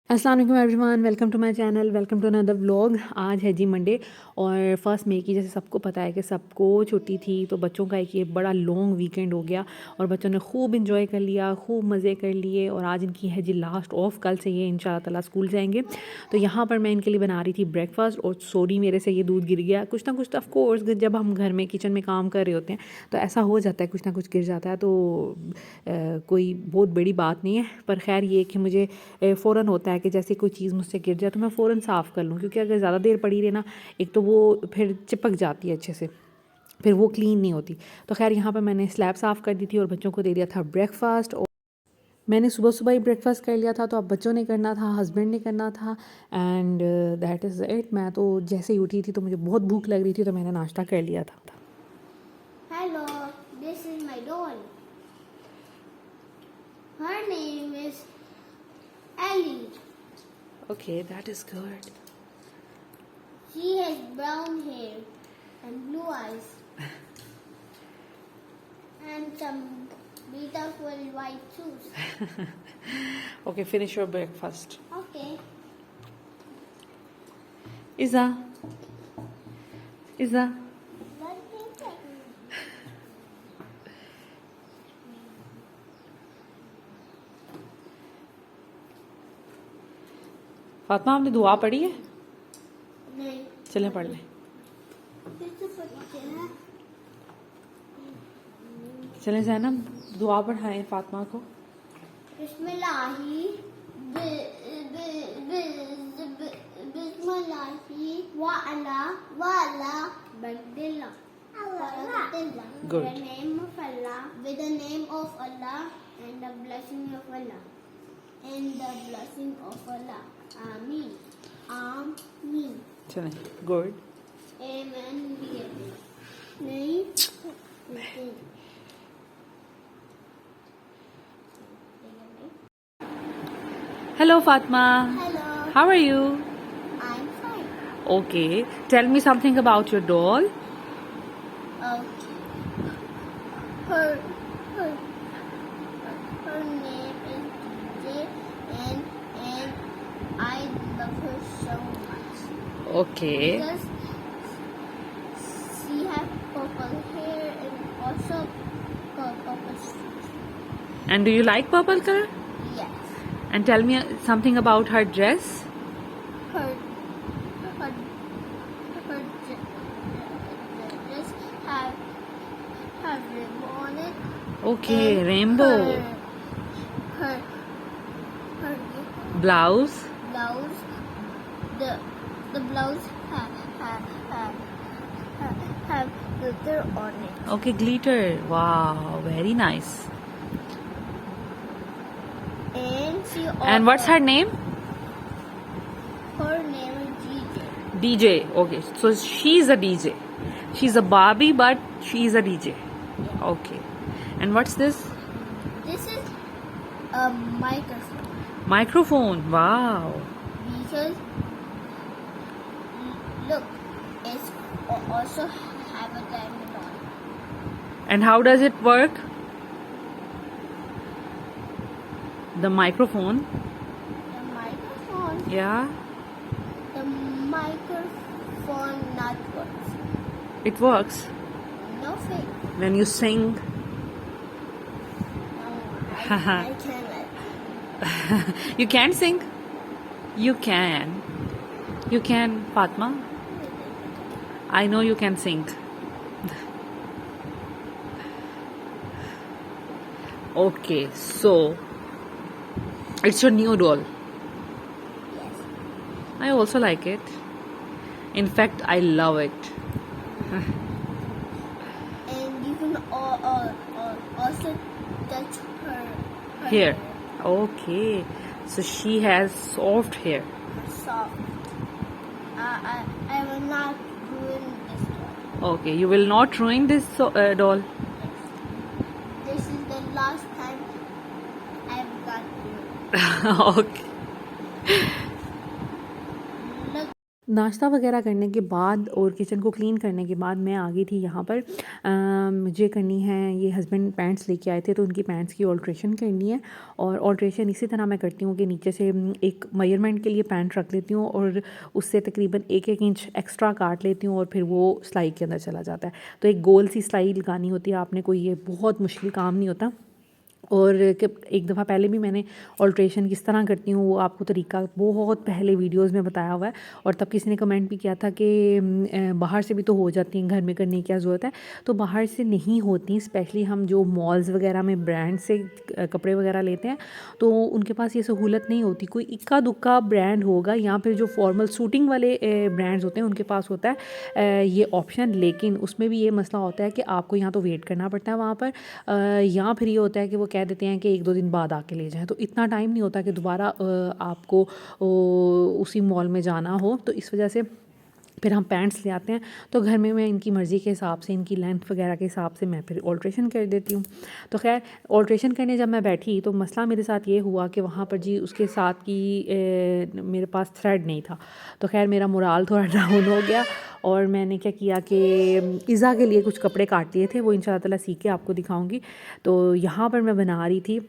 अस्सलाम वालेकुम everyone, welcome to my channel, welcome to another vlog. आज है जी मंडे और फर्स्ट मई की, जैसे सबको पता है कि सबको छुट्टी थी, तो बच्चों का एक ये बड़ा लॉन्ग वीकेंड हो गया और बच्चों ने खूब इंजॉय कर लिया, खूब मज़े कर लिए। और आज इनकी है जी लास्ट ऑफ, कल से ये इंशाल्लाह ताला स्कूल जाएंगे। तो यहाँ पर मैं इनके लिए बना रही थी ब्रेकफास्ट और सॉरी मेरे से ये दूध गिर गया। कुछ ना कुछ तो ऑफकोर्स जब हम घर में किचन में काम कर रहे होते हैं तो ऐसा हो जाता है, कुछ ना कुछ गिर जाता है। तो कोई बहुत बड़ी बात नहीं है, पर खैर ये कि मुझे फ़ौरन होता है कि जैसे कोई चीज़ मुझसे गिर जाए तो मैं फ़ौरन साफ़ कर लूँ, क्योंकि अगर ज़्यादा देर पड़ी रहे ना, एक तो वो फिर चिपक जाती है अच्छे से, फिर वो क्लीन नहीं होती। तो खैर यहाँ पर मैंने स्लैब साफ़ कर दी थी और बच्चों को दे दिया था ब्रेकफास्ट। और मैंने सुबह सुबह ही ब्रेकफास्ट कर लिया था, तो अब बच्चों ने करना था, हस्बैंड ने करना था, एंड दैट इज़ इट। मैं तो जैसे ही उठी थी तो मुझे बहुत भूख लग रही थी, तो मैंने नाश्ता कर लिया था। Hello, this is my doll. Her name is Ellie. Okay, that is good. She has brown hair and blue eyes and some beautiful white shoes. Okay, finish your breakfast. Okay. Iza. Fatima, आपने दुआ पढ़ी है? नहीं। चलें पढ़ लें। चलें ज़ैनब, दुआ पढ़ाएं फातिमा को। बिस्मिल्लाही बिस्मिल्लाही वाला बगदिल्ला. Good. With the name of Allah, with the name of Allah and the blessing of Allah. And the blessing of Allah. Ameen. Ameen. चलें, गुड। Amen. नहीं. Hello Fatma. Hello. How are you? I'm fine. Okay, tell me something about your doll. Okay. Her name is DJ and I love her so much. Okay. Because she has purple hair and also purple shoes. And do you like purple color? Yes. And tell me something about her dress. Her dress have rainbow on it. Okay, And rainbow. Her Blouse. blouse, the blouse have glitter on it. Okay, glitter. Wow, very nice. And she And what's her name? Her name is DJ. DJ. Okay, so she's a DJ. She's a Barbie, but she's a DJ. Okay. And what's this? This is a microphone Microphone. Wow. because look, it's also have a diamond on it. And how does it work? The microphone. The microphone. Yeah. The microphone not works. It works No fake. when you sing. No, I cannot. You can sing? You can. You can, Fatma. I know you can sing. Okay, so it's your new doll. Yes. I also like it. In fact, I love it. And you can also touch her Here. Okay. So she has soft hair. soft. I will not ruin this one. Okay, you will not ruin this doll. This is the last time I've got you. Okay. Look, नाश्ता वगैरह करने के बाद और kitchen को clean करने के बाद मैं आ गई थी यहाँ पर। मुझे करनी है, ये हस्बैंड पैंट्स लेके आए थे तो उनकी पैंट्स की ऑल्ट्रेशन करनी है। और ऑल्ट्रेशन इसी तरह मैं करती हूँ कि नीचे से एक मेजरमेंट के लिए पैंट रख लेती हूँ और उससे तकरीबन 1-1 इंच एक्स्ट्रा काट लेती हूँ और फिर वो सिलाई के अंदर चला जाता है। तो एक गोल सी सिलाई लगानी होती है आपने, कोई ये बहुत मुश्किल काम नहीं होता। और एक दफ़ा पहले भी मैंने ऑल्ट्रेशन किस तरह करती हूँ वो आपको तरीका बहुत पहले वीडियोस में बताया हुआ है। और तब किसी ने कमेंट भी किया था कि बाहर से भी तो हो जाती हैं, घर में करने की क्या ज़रूरत है। तो बाहर से नहीं होती, स्पेशली हम जो मॉल्स वगैरह में ब्रांड से कपड़े वगैरह लेते हैं तो उनके पास ये सहूलत नहीं होती। कोई इक्का दुक्का ब्रांड होगा या फिर जो फॉर्मल सूटिंग वाले ब्रांड्स होते हैं उनके पास होता है ये ऑप्शन। लेकिन उसमें भी ये मसला होता है कि आपको यहाँ तो वेट करना पड़ता है वहाँ पर, या फिर ये होता है कि वो कह देते हैं कि 1-2 दिन बाद आके ले जाएं। तो इतना टाइम नहीं होता कि दोबारा आपको उसी मॉल में जाना हो। तो इस वजह से फिर हम पैंट्स ले आते हैं। तो घर में मैं इनकी मर्ज़ी के हिसाब से, इनकी लेंथ वगैरह के हिसाब से मैं फिर ऑल्ट्रेशन कर देती हूँ। तो खैर ऑल्ट्रेशन करने जब मैं बैठी तो मसला मेरे साथ ये हुआ कि वहाँ पर जी उसके साथ की मेरे पास थ्रेड नहीं था। तो खैर मेरा मोराल थोड़ा डाउन हो गया और मैंने क्या किया कि इज़ा के लिए कुछ कपड़े काट लिए थे, वो इंशाल्लाह ताला सीख के आपको दिखाऊंगी। तो यहाँ पर मैं बना रही थी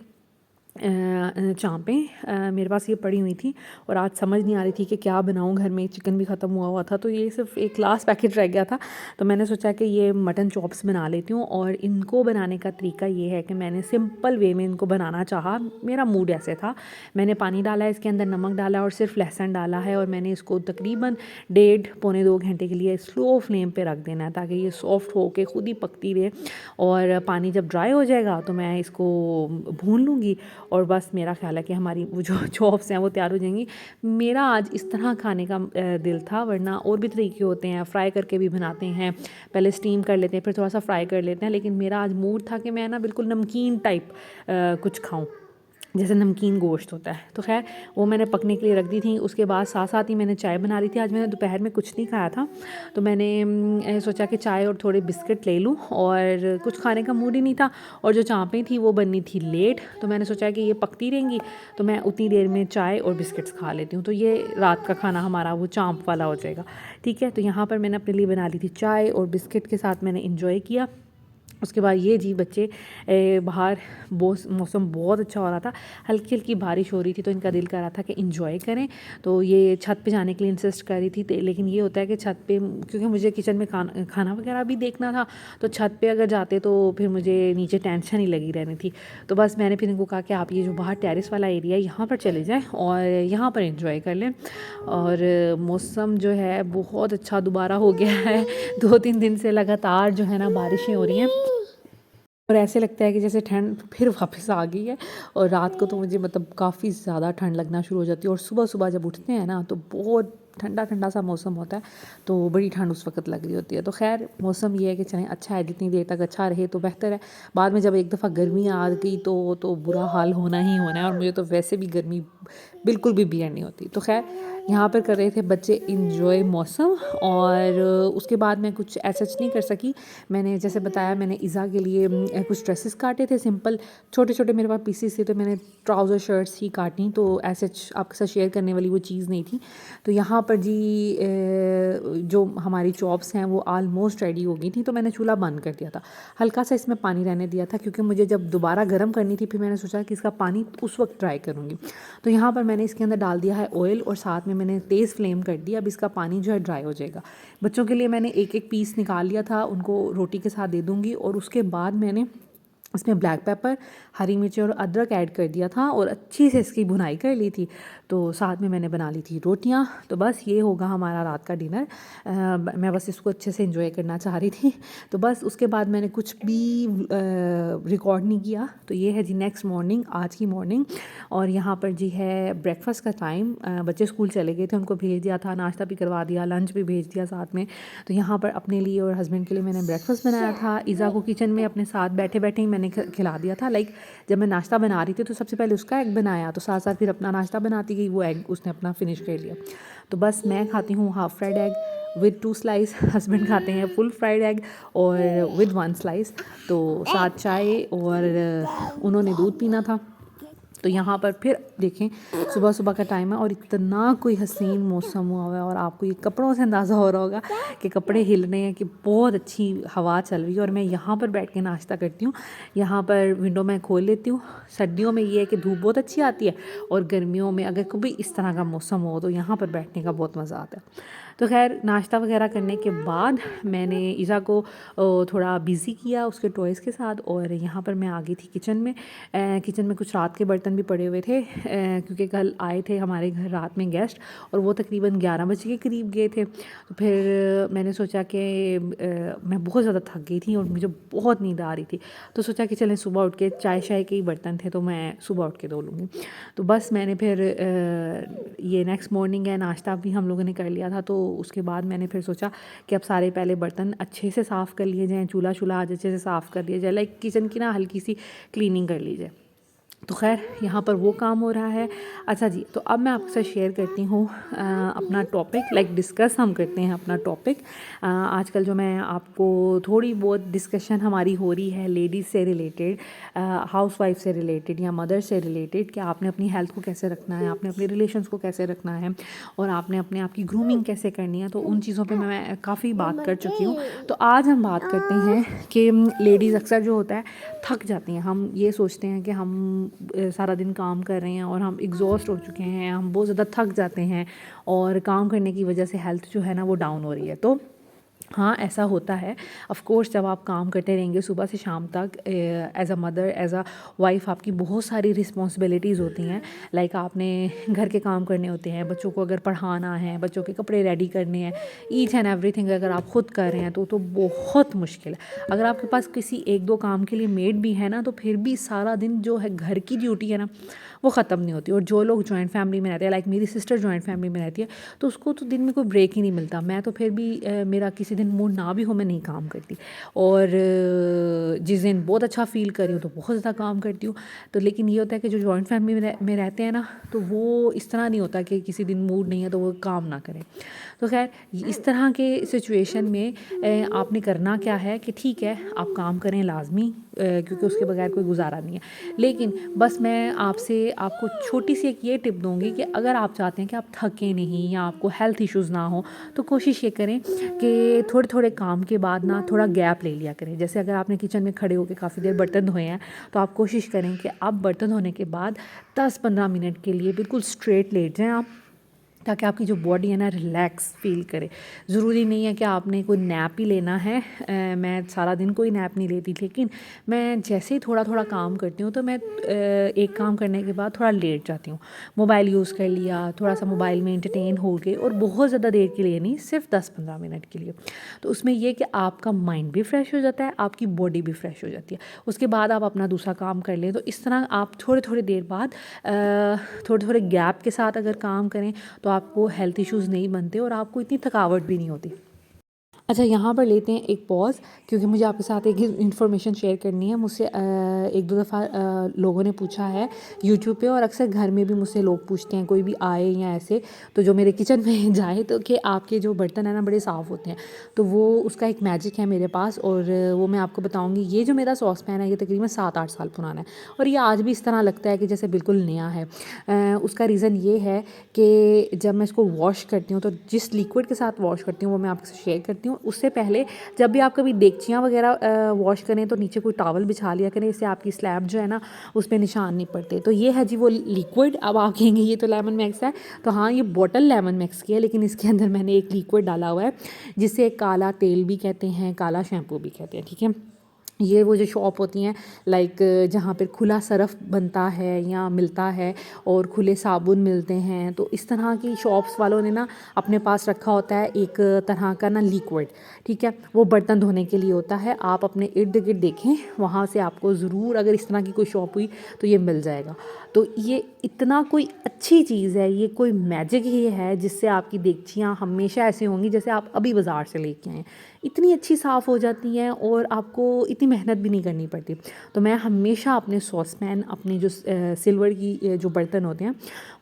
चाँपें। मेरे पास ये पड़ी हुई थी और आज समझ नहीं आ रही थी कि क्या बनाऊं। घर में चिकन भी ख़त्म हुआ हुआ था तो ये सिर्फ एक लास्ट पैकेट रह गया था। तो मैंने सोचा कि ये मटन चॉप्स बना लेती हूँ। और इनको बनाने का तरीका ये है कि मैंने सिंपल वे में इनको बनाना चाहा, मेरा मूड ऐसे था। मैंने पानी डाला है, इसके अंदर नमक डाला और सिर्फ लहसुन डाला है और मैंने इसको तकरीबन 1.5-2 घंटे के लिए स्लो फ्लेम पर रख देना है ताकि ये सॉफ्ट हो के ख़ुद ही पकती रहे। और पानी जब ड्राई हो जाएगा तो मैं इसको भून लूँगी और बस मेरा ख्याल है कि हमारी वो जो चॉप्स हैं वो तैयार हो जाएंगी। मेरा आज इस तरह खाने का दिल था, वरना और भी तरीके होते हैं, फ्राई करके भी बनाते हैं, पहले स्टीम कर लेते हैं फिर थोड़ा सा फ्राई कर लेते हैं। लेकिन मेरा आज मूड था कि मैं ना बिल्कुल नमकीन टाइप कुछ खाऊं, जैसे नमकीन गोश्त होता है। तो खैर वो मैंने पकने के लिए रख दी थी। उसके बाद साथ साथ ही मैंने चाय बना रही थी। आज मैंने दोपहर में कुछ नहीं खाया था तो मैंने सोचा कि चाय और थोड़े बिस्किट ले लूँ और कुछ खाने का मूड ही नहीं था। और जो चाँपें थी वो बननी थी लेट, तो मैंने सोचा कि ये पकती रहेंगी तो मैं उतनी देर में चाय और बिस्किट्स खा लेती हूँ। तो ये रात का खाना हमारा वो चाँप वाला हो जाएगा। ठीक है, तो यहाँ पर मैंने अपने लिए बना ली थी चाय और बिस्किट के साथ मैंने इंजॉय किया। उसके बाद ये जी बच्चे बाहर मौसम बहुत अच्छा हो रहा था, हल्की हल्की बारिश हो रही थी तो इनका दिल कर रहा था कि इंजॉय करें। तो ये छत पे जाने के लिए इंसिस्ट कर रही थी। लेकिन ये होता है कि छत पे, क्योंकि मुझे किचन में खाना वगैरह भी देखना था, तो छत पे अगर जाते तो फिर मुझे नीचे टेंशन ही लगी रहनी थी। तो बस मैंने फिर इनको कहा कि आप ये जो बाहर टेरिस वाला एरिया है यहाँ पर चले जाएँ और यहाँ पर इंजॉय कर लें। और मौसम जो है बहुत अच्छा दोबारा हो गया है। 2-3 दिन से लगातार जो है ना बारिशें हो रही हैं और ऐसे लगता है कि जैसे ठंड फिर वापस आ गई है। और रात को तो मुझे मतलब काफ़ी ज़्यादा ठंड लगना शुरू हो जाती है और सुबह सुबह जब उठते हैं ना तो बहुत ठंडा ठंडा सा मौसम होता है, तो बड़ी ठंड उस वक्त लग रही होती है। तो खैर मौसम ये है कि चाहे अच्छा है, जितनी देर तक अच्छा रहे तो बेहतर है। बाद में जब एक दफ़ा गर्मी आ गई तो बुरा हाल होना ही होना है। और मुझे तो वैसे भी गर्मी बिल्कुल भी बियर नहीं होती। तो खैर यहाँ पर कर रहे थे बच्चे इंजॉय मौसम। और उसके बाद मैं कुछ ऐसा नहीं कर सकी। मैंने जैसे बताया, मैंने इज़ा के लिए कुछ ड्रेसेस काटे थे सिंपल, छोटे छोटे मेरे पास पीसेस थे तो मैंने ट्राउज़र शर्ट्स ही काटी। तो ऐसे आपके साथ शेयर करने वाली वो चीज़ नहीं थी। तो यहाँ पर जी जो हमारी चॉप्स हैं वो आलमोस्ट रेडी हो गई थी। तो मैंने चूल्हा बंद कर दिया था, हल्का सा इसमें पानी रहने दिया था क्योंकि मुझे जब दोबारा गर्म करनी थी फिर मैंने सोचा कि इसका पानी उस वक्त ट्राई करूँगी। तो यहाँ पर मैंने इसके अंदर डाल दिया है ऑयल और साथ में मैंने तेज़ फ्लेम कर दिया। अब इसका पानी जो है ड्राई हो जाएगा। बच्चों के लिए मैंने एक एक पीस निकाल लिया था, उनको रोटी के साथ दे दूँगी। और उसके बाद मैंने इसमें ब्लैक पेपर, हरी मिर्च और अदरक ऐड कर दिया था और अच्छी से इसकी भुनाई कर ली थी। तो साथ में मैंने बना ली थी रोटियां। तो बस ये होगा हमारा रात का डिनर। मैं बस इसको अच्छे से एंजॉय करना चाह रही थी। तो बस उसके बाद मैंने कुछ भी रिकॉर्ड नहीं किया। तो ये है जी नेक्स्ट मॉर्निंग, आज की मॉर्निंग। और यहाँ पर जी है ब्रेकफास्ट का टाइम। बच्चे स्कूल चले गए थे, उनको भेज दिया था, नाश्ता भी करवा दिया, लंच भी भेज दिया साथ में। तो यहाँ पर अपने लिए और हस्बैंड के लिए मैंने ब्रेकफास्ट बनाया था। ईज़ा को किचन में अपने साथ बैठे बैठे ही मैंने खिला दिया था। लाइक जब मैं नाश्ता बना रही थी तो सबसे पहले उसका एग बनाया, तो साथ साथ फिर अपना नाश्ता बनाती गई, वो एग उसने अपना फिनिश कर लिया। तो बस मैं खाती हूँ half fried egg with 2 slice, husband खाते हैं फुल फ्राइड एग और विद 1 स्लाइस। तो साथ चाय और उन्होंने दूध पीना था। तो यहाँ पर फिर देखें सुबह सुबह का टाइम है और इतना कोई हसीन मौसम हुआ है और आपको ये कपड़ों से अंदाज़ा हो रहा होगा कि कपड़े हिल रहे हैं, कि बहुत अच्छी हवा चल रही है। और मैं यहाँ पर बैठ के नाश्ता करती हूँ। यहाँ पर विंडो मैं खोल लेती हूँ। सर्दियों में ये है कि धूप बहुत अच्छी आती है और गर्मियों में अगर कभी इस तरह का मौसम हो तो यहाँ पर बैठने का बहुत मज़ा आता है। तो खैर नाश्ता वगैरह करने के बाद मैंने ईज़ा को थोड़ा बिज़ी किया उसके टॉयज़ के साथ और यहाँ पर मैं आ गई थी किचन में। किचन में कुछ रात के बर्तन भी पड़े हुए थे क्योंकि कल आए थे हमारे घर रात में गेस्ट और वो तकरीबन 11 बजे के करीब गए थे। तो फिर मैंने सोचा कि मैं बहुत ज़्यादा थक गई थी और मुझे बहुत नींद आ रही थी, तो सोचा कि चलें सुबह उठ के चाय शाय के ही बर्तन थे तो मैं सुबह उठ के धो लूँगी। तो बस मैंने फिर ये नेक्स्ट मॉर्निंग है, नाश्ता भी हम लोगों ने कर लिया था। तो उसके बाद मैंने फिर सोचा कि अब सारे पहले बर्तन अच्छे से साफ़ कर लिए जाएँ, चूल्हा शूल्हा आज अच्छे से साफ़ कर दिया जाए, लाइक किचन की ना हल्की सी क्लीनिंग कर ली जाए। तो खैर यहाँ पर वो काम हो रहा है। अच्छा जी, तो अब मैं आपके साथ शेयर करती हूँ अपना टॉपिक, लाइक डिस्कस हम करते हैं अपना टॉपिक। आजकल जो मैं आपको थोड़ी बहुत डिस्कशन हमारी हो रही है लेडीज़ से रिलेटेड, हाउसवाइफ से रिलेटेड या मदर से रिलेटेड, कि आपने अपनी हेल्थ को कैसे रखना है, आपने अपने रिलेशंस को कैसे रखना है और आपने अपने आप की ग्रूमिंग कैसे करनी है। तो उन चीज़ों पे मैं काफ़ी बात कर चुकी हूँ। तो आज हम बात करते हैं कि लेडीज़ अक्सर जो होता है थक जाती हैं। हम ये सोचते हैं कि हम सारा दिन काम कर रहे हैं और हम एग्जॉस्ट हो चुके हैं, हम बहुत ज़्यादा थक जाते हैं और काम करने की वजह से हेल्थ जो है ना वो डाउन हो रही है। तो हाँ, ऐसा होता है। ऑफ़ कोर्स जब आप काम करते रहेंगे सुबह से शाम तक, as a mother, as a wife आपकी बहुत सारी रिस्पॉन्सिबिलिटीज़ होती हैं। लाइक आपने घर के काम करने होते हैं, बच्चों को अगर पढ़ाना है, बच्चों के कपड़े रेडी करने हैं, ईच एंड एवरीथिंग अगर आप खुद कर रहे हैं तो बहुत मुश्किल है। अगर आपके पास किसी 1-2 काम के लिए मेड भी है ना, तो फिर भी सारा दिन जो है घर की ड्यूटी है ना वो ख़त्म नहीं होती। और जो लोग जॉइंट फैमिली में रहते हैं, लाइक मेरी सिस्टर जॉइंट फैमिली में रहती है, तो उसको तो दिन में कोई ब्रेक ही नहीं मिलता। मैं तो फिर भी मेरा किसी दिन मूड ना भी हो मैं नहीं काम करती, और जिस दिन बहुत अच्छा फ़ील कर रही हूँ तो बहुत ज़्यादा काम करती हूँ। तो लेकिन ये होता है कि जो जॉइंट फैमिली में रहते हैं ना, तो वो इस तरह नहीं होता कि किसी दिन मूड नहीं है तो वो काम ना करें। तो खैर इस तरह के सिचुएशन में आपने करना क्या है कि ठीक है आप काम करें लाजमी, क्योंकि उसके बगैर कोई गुजारा नहीं है। लेकिन बस मैं आपको छोटी सी एक ये टिप दूँगी कि अगर आप चाहते हैं कि आप थकें नहीं या आपको हेल्थ इश्यूज़ ना हो, तो कोशिश ये करें कि थोड़े-थोड़े काम के बाद ना थोड़ा गैप ले लिया करें। जैसे अगर आपने किचन में खड़े होकर काफ़ी देर बर्तन धोए हैं, तो आप कोशिश करें कि आप बर्तन धोने के बाद 10-15 मिनट के लिए बिल्कुल स्ट्रेट लेट जाएँ आप, ताकि आपकी जो बॉडी है ना रिलैक्स फ़ील करे। ज़रूरी नहीं है कि आपने कोई नैप ही लेना है। मैं सारा दिन कोई नैप नहीं लेती, लेकिन मैं जैसे ही थोड़ा-थोड़ा काम करती हूँ तो मैं एक काम करने के बाद थोड़ा लेट जाती हूँ। मोबाइल यूज़ कर लिया, थोड़ा-सा मोबाइल में एंटरटेन हो गए, और बहुत ज़्यादा देर के लिए नहीं, सिर्फ 10-15 मिनट के लिए। तो उसमें ये कि आपका माइंड भी फ्रेश हो जाता है, आपकी बॉडी भी फ्रेश हो जाती है। उसके बाद आप अपना दूसरा काम कर लें। तो इस तरह आप थोड़े-थोड़े देर बाद थोड़े-थोड़े गैप के साथ अगर काम करें तो आपको हेल्थ इश्यूज़ नहीं बनते और आपको इतनी थकावट भी नहीं होती। अच्छा, यहाँ पर लेते हैं एक पॉज़, क्योंकि मुझे आपके साथ एक इन्फॉर्मेशन शेयर करनी है। मुझसे 1-2 दफ़ा लोगों ने पूछा है यूट्यूब पे, और अक्सर घर में भी मुझसे लोग पूछते हैं, कोई भी आए या ऐसे तो जो मेरे किचन में जाए, तो कि आपके जो बर्तन हैं ना बड़े साफ़ होते हैं। तो वो उसका एक मैजिक है मेरे पास, और वो मैं आपको बताऊँगी। ये जो मेरा सॉस पैन है ये तकरीबन 7-8 साल पुराना है और ये आज भी इस तरह लगता है कि जैसे बिल्कुल नया है। उसका रीज़न ये है कि जब मैं इसको वॉश करती हूँ, तो जिस लिक्विड के साथ वॉश करती हूँ वो मैं आपके साथ शेयर करती हूँ। उससे पहले जब भी आप कभी देगचियाँ वगैरह वॉश करें तो नीचे कोई टॉवल बिछा लिया करें, इससे आपकी स्लैब जो है ना उस पे निशान नहीं पड़ते। तो ये है जी वो लिक्विड। अब आप कहेंगे ये तो लेमन मैक्स है, तो हाँ ये बॉटल लेमन मैक्स की है, लेकिन इसके अंदर मैंने एक लिक्विड डाला हुआ है जिसे काला तेल भी कहते हैं, काला शैम्पू भी कहते हैं, ठीक है। ये वो जो शॉप होती हैं, लाइक जहाँ पर खुला सरफ़ बनता है या मिलता है और खुले साबुन मिलते हैं, तो इस तरह की शॉप्स वालों ने ना अपने पास रखा होता है एक तरह का ना लिक्विड, ठीक है। वो बर्तन धोने के लिए होता है। आप अपने इर्द गिर्द देखें, वहाँ से आपको ज़रूर अगर इस तरह की कोई शॉप हुई तो ये मिल जाएगा। तो ये इतना कोई अच्छी चीज़ है, ये कोई मैजिक ही है जिससे आपकी देगचियाँ हमेशा ऐसे होंगी जैसे आप अभी बाज़ार से लेके आएँ। इतनी अच्छी साफ़ हो जाती हैं और आपको इतनी मेहनत भी नहीं करनी पड़ती। तो मैं हमेशा अपने सॉस पैन, अपने जो सिल्वर की जो बर्तन होते हैं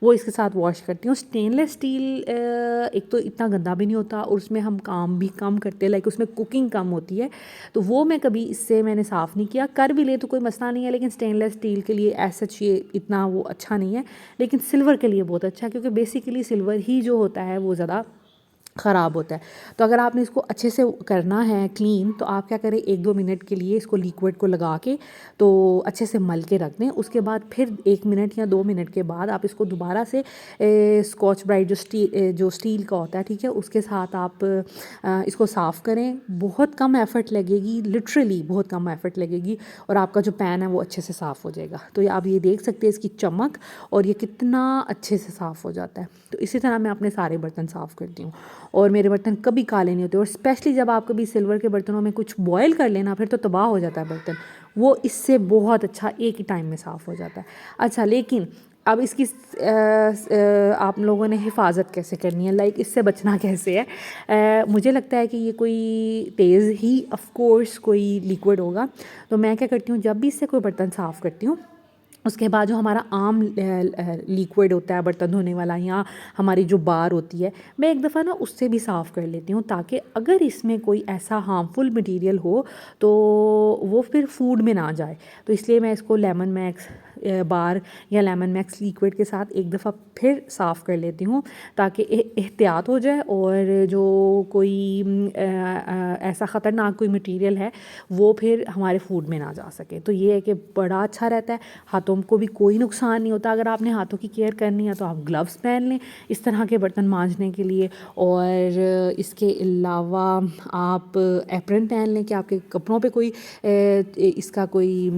वो इसके साथ वॉश करती हूँ। स्टेनलेस स्टील एक तो इतना गंदा भी नहीं होता और उसमें हम काम भी कम करते हैं, लाइक उसमें कुकिंग कम होती है, तो वो मैं कभी इससे मैंने साफ़ नहीं किया। कर भी ले तो कोई मसला नहीं है, लेकिन स्टेनलेस स्टील के लिए ऐसा ये इतना वो अच्छा नहीं है, लेकिन सिल्वर के लिए बहुत अच्छा है, क्योंकि बेसिकली सिल्वर ही जो होता है वो ज़्यादा ख़राब होता है। तो अगर आपने इसको अच्छे से करना है क्लीन, तो आप क्या करें, 1-2 मिनट के लिए इसको लिक्विड को लगा के तो अच्छे से मल के रख दें। उसके बाद फिर 1 मिनट या 2 मिनट के बाद आप इसको दोबारा से स्कॉच ब्राइट जो स्टील का होता है, ठीक है, उसके साथ आप इसको साफ़ करें। बहुत कम एफ़र्ट लगेगी, लिटरली बहुत कम एफ़र्ट लगेगी, और आपका जो पैन है वो अच्छे से साफ़ हो जाएगा। तो आप ये देख सकते हैं इसकी चमक, और ये कितना अच्छे से साफ़ हो जाता है। तो इसी तरह मैं अपने सारे बर्तन साफ़ करती हूँ, और मेरे बर्तन कभी काले नहीं होते। और स्पेशली जब आप कभी सिल्वर के बर्तनों में कुछ बॉयल कर लेना, फिर तो तबाह हो जाता है बर्तन, वो इससे बहुत अच्छा एक ही टाइम में साफ़ हो जाता है। अच्छा, लेकिन अब इसकी आप लोगों ने हिफाजत कैसे करनी है, लाइक इससे बचना कैसे है। मुझे लगता है कि ये कोई तेज़ ही ऑफ कोर्स कोई लिक्विड होगा। तो मैं क्या करती हूँ, जब भी इससे कोई बर्तन साफ़ करती हूँ, उसके बाद जो हमारा आम लिक्विड होता है बर्तन धोने वाला, या हमारी जो बार होती है, मैं एक दफ़ा ना उससे भी साफ़ कर लेती हूँ, ताकि अगर इसमें कोई ऐसा हार्मफुल मटेरियल हो तो वो फिर फूड में ना जाए। तो इसलिए मैं इसको लेमन मैक्स बार या लेमन मैक्स लिक्विड के साथ एक दफ़ा फिर साफ़ कर लेती हूँ, ताकि एहतियात हो जाए, और जो कोई ऐसा ख़तरनाक कोई मटेरियल है वो फिर हमारे फूड में ना जा सके। तो ये है कि बड़ा अच्छा रहता है, हाथों को भी कोई नुकसान नहीं होता। अगर आपने हाथों की केयर करनी है तो आप ग्लव्स पहन लें इस तरह के बर्तन मांजने के लिए, और इसके अलावा आप एप्रन पहन लें कि आपके कपड़ों पे कोई इसका कोई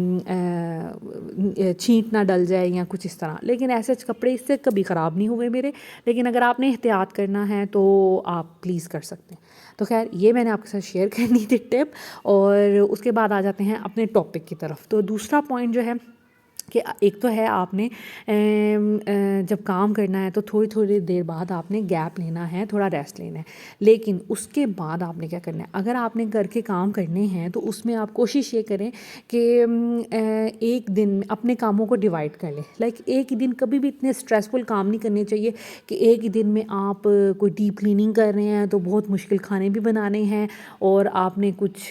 छींट ना डल जाए या कुछ इस तरह। लेकिन ऐसे कपड़े इससे कभी ख़राब नहीं हुए मेरे, लेकिन अगर आपने एहतियात करना है तो आप प्लीज़ कर सकते हैं। तो खैर, ये मैंने आपके साथ शेयर करनी थी टिप, और उसके बाद आ जाते हैं अपने टॉपिक की तरफ। तो दूसरा पॉइंट जो है कि एक तो है आपने जब काम करना है तो थोड़ी थोड़ी देर बाद आपने गैप लेना है, थोड़ा रेस्ट लेना है, लेकिन उसके बाद आपने क्या करना है, अगर आपने घर के काम करने हैं तो उसमें आप कोशिश ये करें कि एक दिन में अपने कामों को डिवाइड कर लें। लाइक एक ही दिन कभी भी इतने स्ट्रेसफुल काम नहीं करने चाहिए कि एक ही दिन में आप कोई डीप क्लीनिंग कर रहे हैं तो बहुत मुश्किल खाने भी बनाने हैं, और आपने कुछ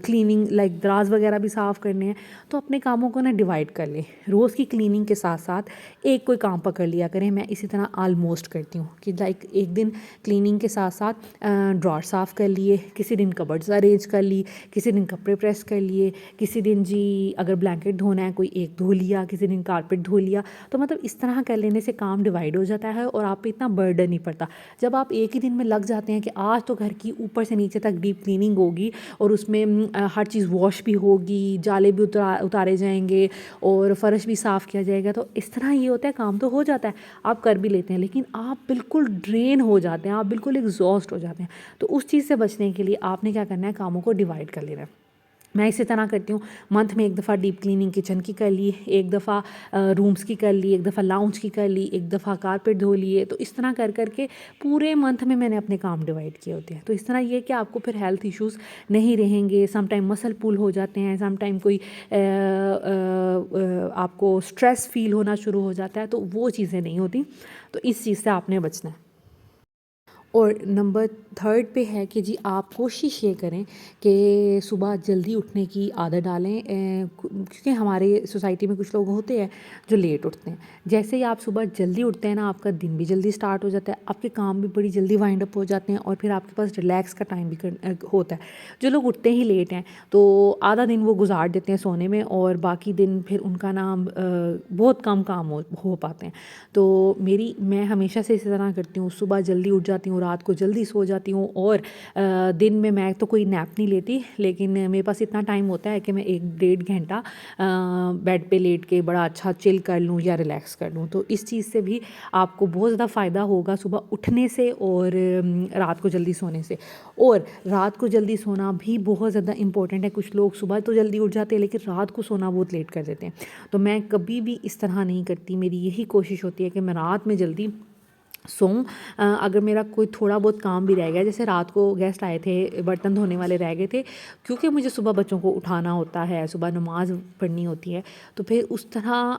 क्लीनिंग लाइक दराज वगैरह भी साफ़ करने हैं। तो अपने कामों को ना डिवाइड कर लें। रोज़ की क्लीनिंग के साथ साथ एक कोई काम पकड़ लिया करें। मैं इसी तरह आलमोस्ट करती हूँ कि लाइक एक दिन क्लीनिंग के साथ साथ ड्रॉर साफ़ कर लिए, किसी दिन कबर्ड्स अरेंज कर ली, किसी दिन कपड़े प्रेस कर लिए, किसी दिन जी अगर ब्लैंकेट धोना है कोई एक धो लिया, किसी दिन कारपेट धो लिया। तो मतलब इस तरह कर लेने से काम डिवाइड हो जाता है और आप पे इतना बर्डन नहीं पड़ता। जब आप एक ही दिन में लग जाते हैं कि आज तो घर की ऊपर से नीचे तक डीप क्लीनिंग होगी और उसमें हर चीज़ वॉश भी होगी, जाले भी उतारे जाएंगे और फ़र्श भी साफ़ किया जाएगा, तो इस तरह ये होता है, काम तो हो जाता है, आप कर भी लेते हैं, लेकिन आप बिल्कुल ड्रेन हो जाते हैं, आप बिल्कुल एग्जॉस्ट हो जाते हैं। तो उस चीज़ से बचने के लिए आपने क्या करना है, कामों को डिवाइड कर लेना है। मैं इसी तरह करती हूँ, मंथ में एक दफ़ा डीप क्लीनिंग किचन की कर ली, एक दफ़ा रूम्स की कर ली, एक दफ़ा लाउंज की कर ली, एक दफ़ा कारपेट धो लिए। तो इस तरह कर करके पूरे मंथ में मैंने अपने काम डिवाइड किए होते हैं। तो इस तरह ये कि आपको फिर हेल्थ इश्यूज़ नहीं रहेंगे। सम टाइम मसल पुल हो जाते हैं, सम टाइम कोई आपको स्ट्रेस फील होना शुरू हो जाता है, तो वो चीज़ें नहीं होती। तो इस चीज़ से आपने बचना है। और नंबर 3 पे है कि जी आप कोशिश ये करें कि सुबह जल्दी उठने की आदत डालें, क्योंकि हमारे सोसाइटी में कुछ लोग होते हैं जो लेट उठते हैं। जैसे ही आप सुबह जल्दी उठते हैं ना, आपका दिन भी जल्दी स्टार्ट हो जाता है, आपके काम भी बड़ी जल्दी वाइंड अप हो जाते हैं, और फिर आपके पास रिलैक्स का टाइम भी होता है। जो लोग उठते ही लेट हैं तो आधा दिन वो गुजार देते हैं सोने में, और बाकी दिन फिर उनका नाम बहुत कम काम हो पाते हैं। तो मैं हमेशा से इसी तरह करती हूँ, सुबह जल्दी उठ जाती हूँ, रात को जल्दी सो जाती हूँ, और दिन में मैं तो कोई नैप नहीं लेती, लेकिन मेरे पास इतना टाइम होता है कि मैं 1-1.5 घंटा बेड पे लेट के बड़ा अच्छा चिल कर लूँ या रिलैक्स कर लूँ। तो इस चीज़ से भी आपको बहुत ज़्यादा फ़ायदा होगा सुबह उठने से और रात को जल्दी सोने से। और रात को जल्दी सोना भी बहुत ज़्यादा इम्पोर्टेंट है। कुछ लोग सुबह तो जल्दी उठ जाते हैं लेकिन रात को सोना बहुत लेट कर देते हैं। तो मैं कभी भी इस तरह नहीं करती, मेरी यही कोशिश होती है कि मैं रात में जल्दी अगर मेरा कोई थोड़ा बहुत काम भी रह गया, जैसे रात को गेस्ट आए थे, बर्तन धोने वाले रह गए थे, क्योंकि मुझे सुबह बच्चों को उठाना होता है, सुबह नमाज़ पढ़नी होती है, तो फिर उस तरह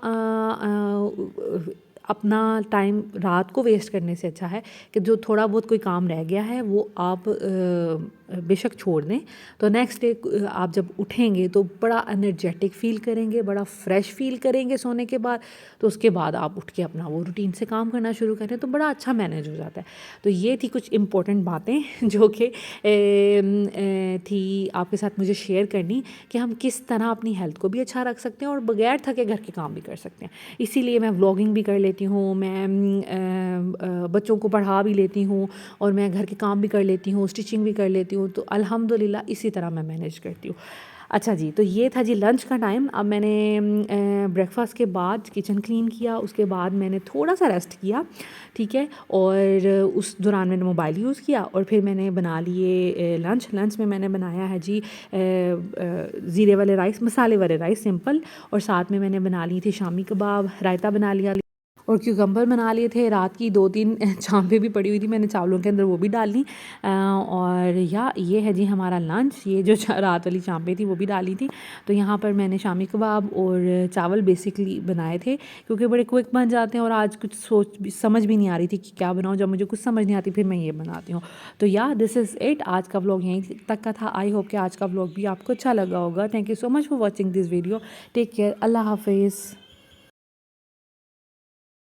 अपना टाइम रात को वेस्ट करने से अच्छा है कि जो थोड़ा बहुत कोई काम रह गया है वो आप बेशक छोड़ दें, तो नेक्स्ट डे आप जब उठेंगे तो बड़ा एनर्जेटिक फ़ील करेंगे, बड़ा फ्रेश फ़ील करेंगे सोने के बाद। तो उसके बाद आप उठ के अपना वो रूटीन से काम करना शुरू करें तो बड़ा अच्छा मैनेज हो जाता है। तो ये थी कुछ इम्पोर्टेंट बातें जो कि थी आपके साथ मुझे शेयर करनी, कि हम किस तरह अपनी हेल्थ को भी अच्छा रख सकते हैं और बगैर थके घर के काम भी कर सकते हैं। इसीलिए मैं व्लॉगिंग भी कर लेती हूँ, मैं बच्चों को पढ़ा भी लेती हूँ और मैं घर के काम भी कर लेती हूँ, स्टिचिंग भी कर लेती हूँ। तो अल्हम्दुलिल्लाह इसी तरह मैं मैनेज करती हूँ। अच्छा जी, तो ये था जी लंच का टाइम। अब मैंने ब्रेकफास्ट के बाद किचन क्लीन किया, उसके बाद मैंने थोड़ा सा रेस्ट किया, ठीक है, और उस दौरान मैंने मोबाइल यूज़ किया और फिर मैंने बना लिए लंच में मैंने बनाया है जी ज़ीरे वाले राइस, मसाले वाले राइस सिंपल, और साथ में मैंने बना ली थी शामी कबाब, रायता बना लिया और क्यूकम्बर बना लिए थे। रात की 2-3 चांपे भी पड़ी हुई थी, मैंने चावलों के अंदर वो भी डाल ली। और ये है जी हमारा लंच। ये जो रात वाली चांपे थी वो भी डाली थी। तो यहाँ पर मैंने शामी कबाब और चावल बेसिकली बनाए थे, क्योंकि बड़े क्विक बन जाते हैं और आज कुछ समझ भी नहीं आ रही थी कि क्या बनाऊँ। जब मुझे कुछ समझ नहीं आती फिर मैं ये बनाती हूँ। तो दिस इज़ इट। आज का व्लॉग यहीं तक का था। आई होप कि आज का व्लॉग भी आपको अच्छा लगा होगा। Thank you so much for watching this video. Take care. अल्लाह हाफिज़।